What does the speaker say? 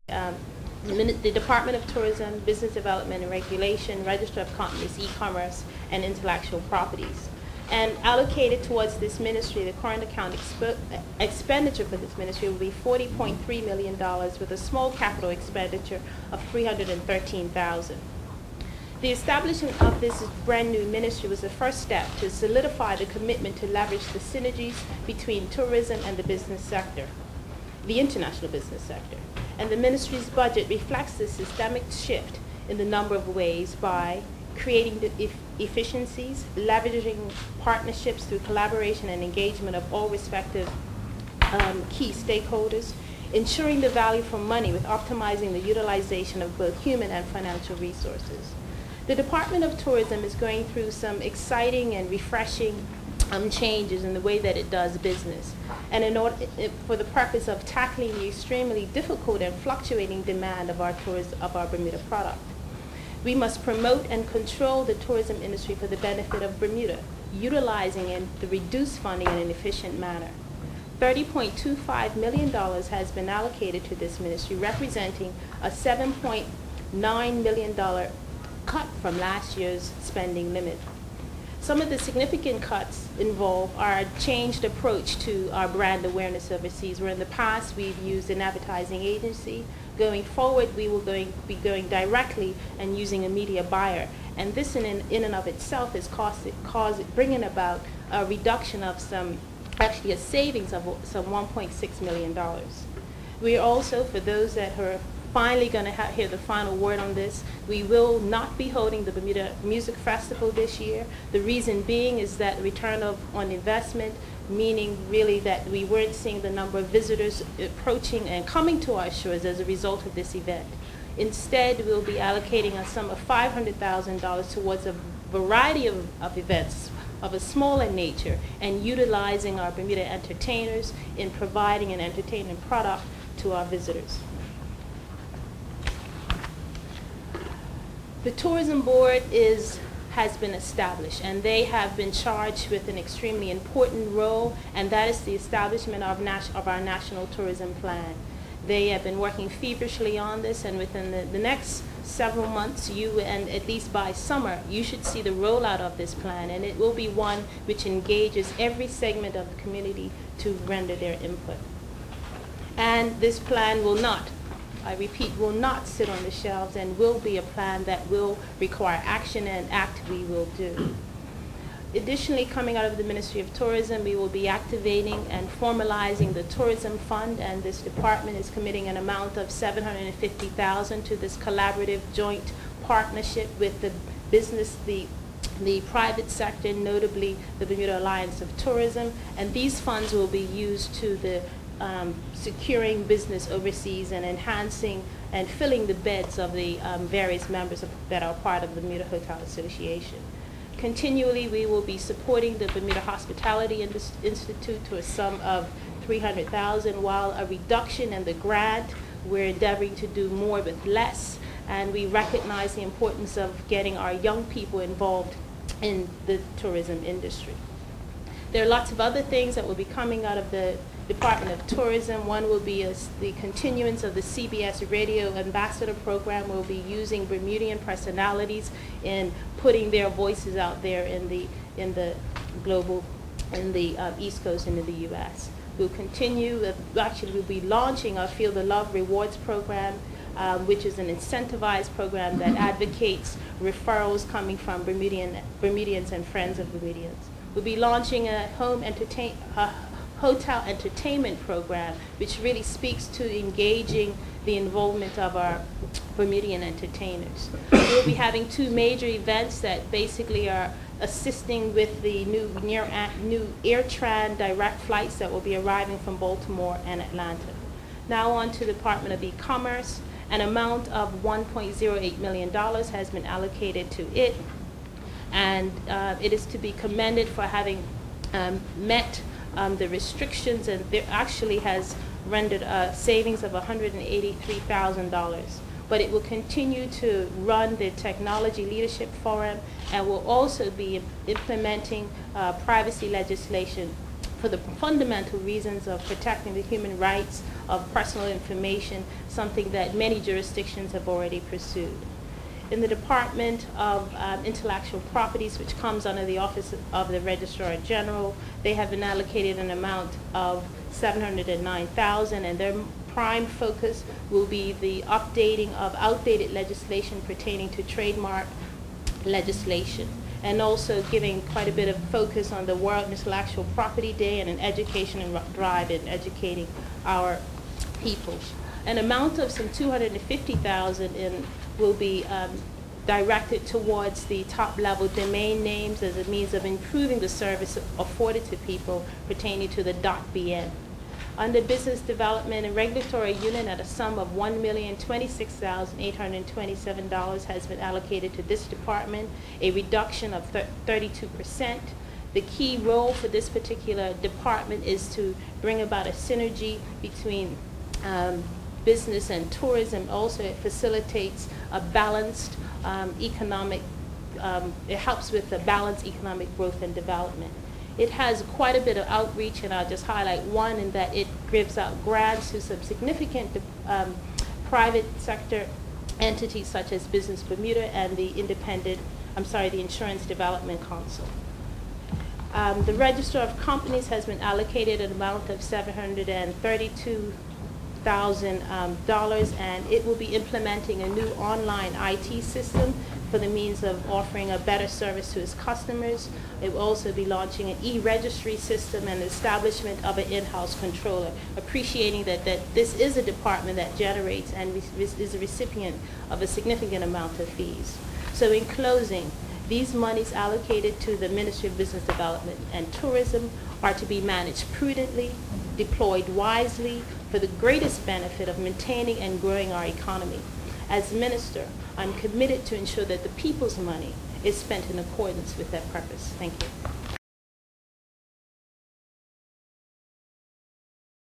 um, the Department of Tourism, Business Development and Regulation, Register of Companies, E-Commerce, and Intellectual Properties. And allocated towards this ministry, the current account expenditure for this ministry will be $40.3 million with a small capital expenditure of $313,000. The establishment of this brand new ministry was the first step to solidify the commitment to leverage the synergies between tourism and the business sector, the international business sector. And the ministry's budget reflects this systemic shift in the number of ways by creating the efficiencies, leveraging partnerships through collaboration and engagement of all respective key stakeholders, ensuring the value for money with optimizing the utilization of both human and financial resources. The Department of Tourism is going through some exciting and refreshing changes in the way that it does business, and in order, for the purpose of tackling the extremely difficult and fluctuating demand of our Bermuda product. We must promote and control the tourism industry for the benefit of Bermuda, utilizing the reduced funding in an efficient manner. $30.25 million has been allocated to this ministry, representing a $7.9 million cut from last year's spending limit. Some of the significant cuts involve our changed approach to our brand awareness overseas, where in the past we've used an advertising agency. Going forward, we will be going directly and using a media buyer. And this in and of itself is bringing about a reduction of actually a savings of some $1.6 million. We are also, for those that are finally going to hear the final word on this, we will not be holding the Bermuda Music Festival this year. The reason being is that return on investment, meaning really that we weren't seeing the number of visitors approaching and coming to our shores as a result of this event. Instead, we'll be allocating a sum of $500,000 towards a variety of events of a smaller nature and utilizing our Bermuda entertainers in providing an entertainment product to our visitors. The Tourism Board has been established, and they have been charged with an extremely important role, and that is the establishment of our National Tourism Plan. They have been working feverishly on this, and within the next several months, and at least by summer, you should see the rollout of this plan, and it will be one which engages every segment of the community to render their input. And this plan will not, I repeat, will not sit on the shelves and will be a plan that will require action, and act we will do. Additionally, coming out of the Ministry of Tourism, we will be activating and formalizing the Tourism Fund, and this department is committing an amount of $750,000 to this collaborative joint partnership with the business, the private sector, notably the Bermuda Alliance of Tourism, and these funds will be used to the securing business overseas and enhancing and filling the beds of the various members that are part of the Bermuda Hotel Association. Continually, we will be supporting the Bermuda Hospitality Institute to a sum of $300,000, while a reduction in the grant, we're endeavoring to do more with less, and we recognize the importance of getting our young people involved in the tourism industry. There are lots of other things that will be coming out of the Department of Tourism. One will be the continuance of the CBS Radio Ambassador Program. We'll be using Bermudian personalities in putting their voices out there in the global, in the East Coast and in the U.S. We'll continue, actually we'll be launching our Feel the Love Rewards Program, which is an incentivized program that advocates referrals coming from Bermudians and friends of Bermudians. We'll be launching a hotel entertainment program, which really speaks to engaging the involvement of our Bermudian entertainers. We'll be having two major events that basically are assisting with the new AirTran direct flights that will be arriving from Baltimore and Atlanta. Now on to the Department of E-Commerce. An amount of $1.08 million has been allocated to it, and it is to be commended for having met the restrictions, and there actually has rendered a savings of $183,000. But it will continue to run the Technology Leadership Forum, and will also be implementing privacy legislation for the fundamental reasons of protecting the human rights of personal information, something that many jurisdictions have already pursued. In the Department of Intellectual Properties, which comes under the Office of the Registrar General, they have been allocated an amount of $709,000, and their prime focus will be the updating of outdated legislation pertaining to trademark legislation, and also giving quite a bit of focus on the World Intellectual Property Day and an education and drive in educating our people. An amount of some $250,000 will be directed towards the top-level domain names as a means of improving the service afforded to people pertaining to the .bn. Under Business Development and Regulatory Unit, at a sum of $1,026,827 has been allocated to this department, a reduction of 32%. The key role for this particular department is to bring about a synergy between business and tourism. Also, it facilitates a balanced economic, it helps with the balanced economic growth and development. It has quite a bit of outreach, and I'll just highlight one in that it gives out grants to some significant private sector entities such as Business Bermuda and the the Insurance Development Council. The Register of Companies has been allocated an amount of $732,000, and it will be implementing a new online IT system for the means of offering a better service to its customers. It will also be launching an e-registry system and the establishment of an in-house controller, appreciating that this is a department that generates and is a recipient of a significant amount of fees. So in closing, these monies allocated to the Ministry of Business Development and Tourism are to be managed prudently, deployed wisely, for the greatest benefit of maintaining and growing our economy. As Minister, I'm committed to ensure that the people's money is spent in accordance with that purpose. Thank you.